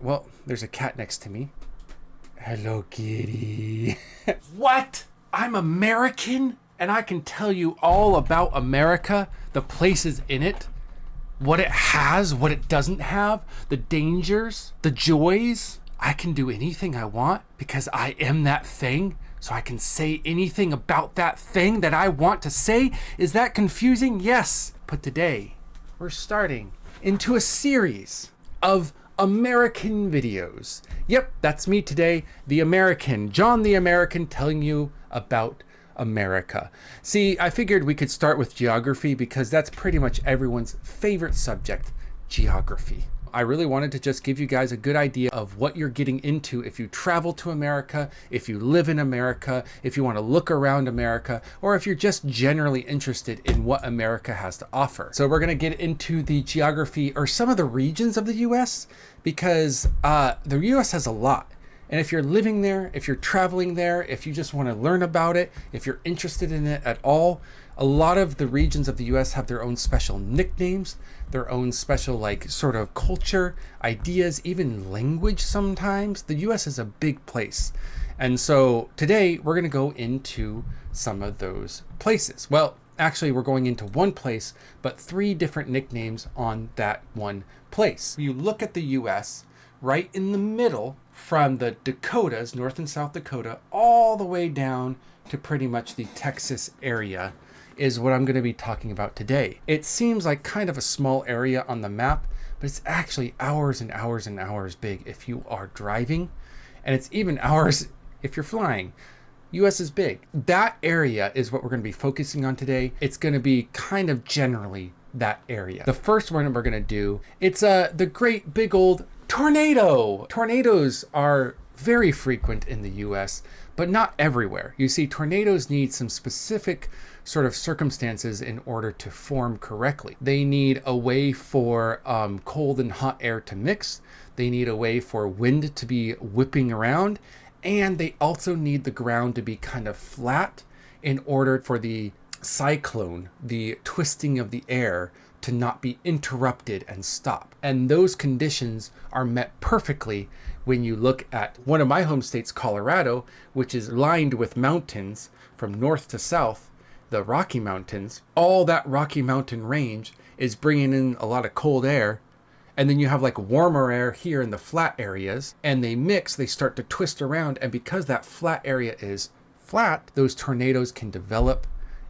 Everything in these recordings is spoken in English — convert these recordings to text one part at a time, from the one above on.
Well, there's a cat next to me. Hello, kitty. What? I'm American? And I can tell you all about America, the places in it, what it has, what it doesn't have, the dangers, the joys. I can do anything I want because I am that thing. So I can say anything about that thing that I want to say. Is that confusing? Yes. But today, we're starting into a series of American videos. Yep, that's me today, the American, John the American, telling you about America. See, I figured we could start with geography because that's pretty much everyone's favorite subject, geography. I really wanted to just give you guys a good idea of what you're getting into if you travel to America, if you live in America, if you want to look around America, or if you're just generally interested in what America has to offer. So we're going to get into the geography or some of the regions of the US because the US has a lot. And if you're living there, if you're traveling there, if you just want to learn about it, if you're interested in it at all, a lot of the regions of the US have their own special nicknames, their own special like sort of culture, ideas, even language sometimes. The US is a big place. And so today we're going to go into some of those places. Well, actually we're going into one place, but 3 different nicknames on that one place. You look at the US, right in the middle from the Dakotas, North and South Dakota, all the way down to pretty much the Texas area is what I'm going to be talking about today. It seems like kind of a small area on the map, but it's actually hours and hours and hours big if you are driving, and it's even hours if you're flying. US is big. That area is what we're going to be focusing on today. It's going to be kind of generally that area. The first one we're going to do, it's the great big old tornado. Tornadoes are very frequent in the US, but not everywhere. You see, tornadoes need some specific sort of circumstances in order to form correctly. They need a way for cold and hot air to mix. They need a way for wind to be whipping around. And they also need the ground to be kind of flat in order for the cyclone, the twisting of the air, to not be interrupted and stop. And those conditions are met perfectly when you look at one of my home states, Colorado, which is lined with mountains from north to south, the Rocky Mountains. All that Rocky Mountain range is bringing in a lot of cold air. And then you have like warmer air here in the flat areas, and they mix, they start to twist around. And because that flat area is flat, those tornadoes can develop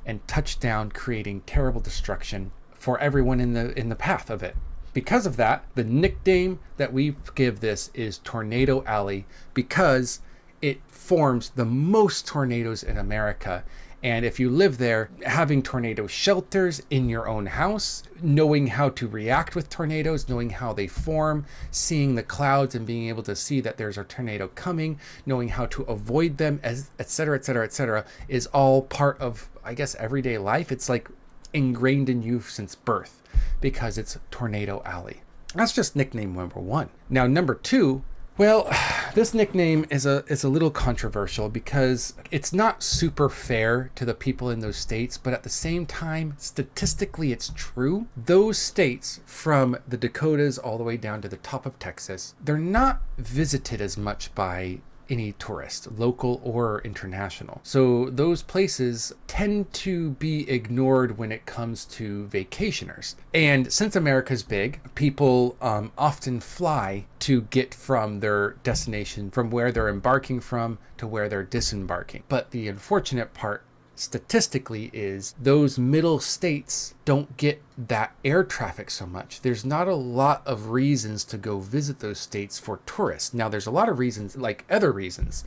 and touch down, creating terrible destruction for everyone in the path of it. Because of that, the nickname that we give this is Tornado Alley, because it forms the most tornadoes in America. And if you live there, having tornado shelters in your own house, knowing how to react with tornadoes, knowing how they form, seeing the clouds and being able to see that there's a tornado coming, knowing how to avoid them, et cetera, et cetera, et cetera, is all part of, I guess, everyday life. It's like ingrained in you since birth because it's Tornado Alley. That's just nickname number 1. Now, number 2, well, this nickname is a little controversial because it's not super fair to the people in those states, but at the same time, statistically, it's true. Those states from the Dakotas all the way down to the top of Texas, they're not visited as much by any tourist, local or international. So those places tend to be ignored when it comes to vacationers. And since America's big, people often fly to get from their destination, from where they're embarking from to where they're disembarking. But the unfortunate part statistically is those middle states don't get that air traffic so much. There's not a lot of reasons to go visit those states for tourists. Now, there's a lot of reasons, like other reasons,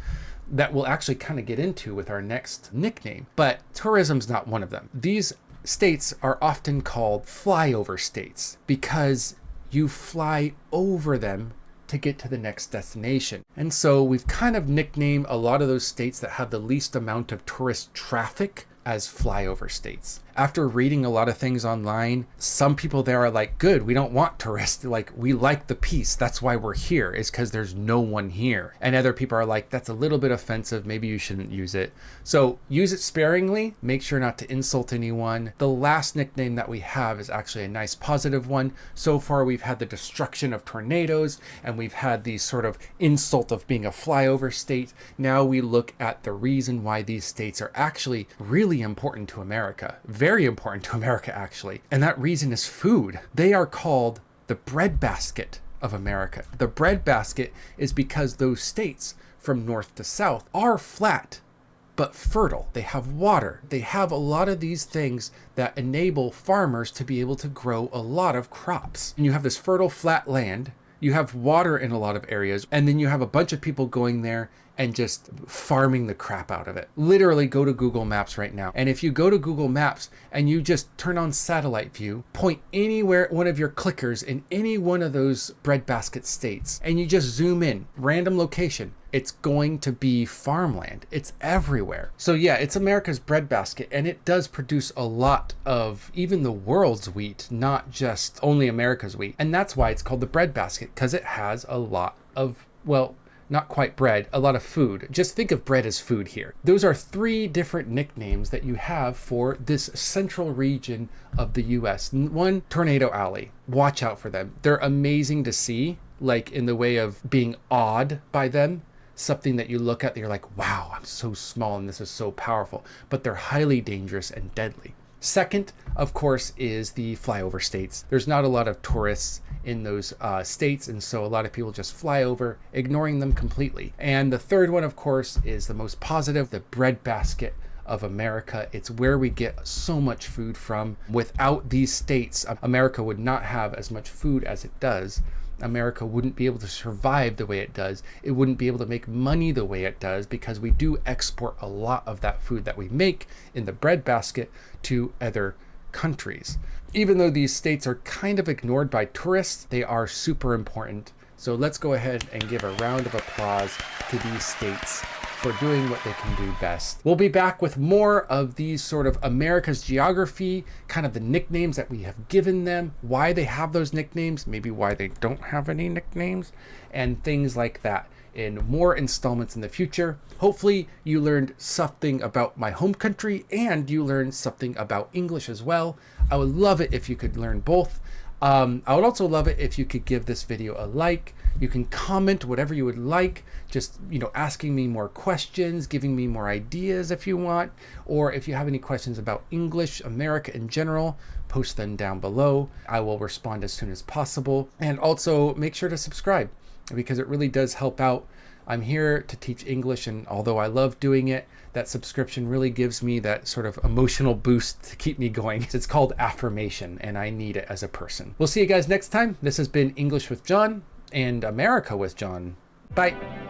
that we'll actually kind of get into with our next nickname, but tourism's not one of them. These states are often called flyover states because you fly over them to get to the next destination. And so we've kind of nicknamed a lot of those states that have the least amount of tourist traffic as flyover states. After reading a lot of things online, some people there are like, good, we don't want tourists. Like, we like the peace. That's why we're here, is because there's no one here. And other people are like, that's a little bit offensive. Maybe you shouldn't use it. So use it sparingly. Make sure not to insult anyone. The last nickname that we have is actually a nice positive one. So far, we've had the destruction of tornadoes, and we've had the sort of insult of being a flyover state. Now we look at the reason why these states are actually really important to America. Very important to America, actually. And that reason is food. They are called the breadbasket of America. The breadbasket is because those states from north to south are flat but fertile. They have water. They have a lot of these things that enable farmers to be able to grow a lot of crops. And you have this fertile flat land. You have water in a lot of areas, and then you have a bunch of people going there and just farming the crap out of it. Literally go to Google Maps right now. And if you go to Google Maps and you just turn on satellite view, point anywhere, one of your clickers in any one of those breadbasket states, and you just zoom in, random location, it's going to be farmland. It's everywhere. So yeah, it's America's breadbasket, and it does produce a lot of even the world's wheat, not just only America's wheat. And that's why it's called the breadbasket, because it has a lot of, well, not quite bread, a lot of food. Just think of bread as food here. Those are 3 different nicknames that you have for this central region of the US. One, Tornado Alley. Watch out for them. They're amazing to see, like in the way of being awed by them. Something that you look at, you're like, wow, I'm so small and this is so powerful. But they're highly dangerous and deadly. Second, of course, is the flyover states. There's not a lot of tourists in those states, and so a lot of people just fly over, ignoring them completely. And the third one, of course, is the most positive, the breadbasket of America. It's where we get so much food from. Without these states, America would not have as much food as it does. America wouldn't be able to survive the way it does. It wouldn't be able to make money the way it does, because we do export a lot of that food that we make in the breadbasket to other countries. Even though these states are kind of ignored by tourists, they are super important. So let's go ahead and give a round of applause to these states for doing what they can do best. We'll be back with more of these sort of America's geography, kind of the nicknames that we have given them, why they have those nicknames, maybe why they don't have any nicknames, and things like that in more installments in the future. Hopefully you learned something about my home country and you learned something about English as well. I would love it if you could learn both. I would also love it if you could give this video a like. You can comment whatever you would like, just, asking me more questions, giving me more ideas if you want, or if you have any questions about English, America in general, post them down below. I will respond as soon as possible. And also make sure to subscribe, because it really does help out. I'm here to teach English, and although I love doing it, that subscription really gives me that sort of emotional boost to keep me going. It's called affirmation, and I need it as a person. We'll see you guys next time. This has been English with John and America with John. Bye.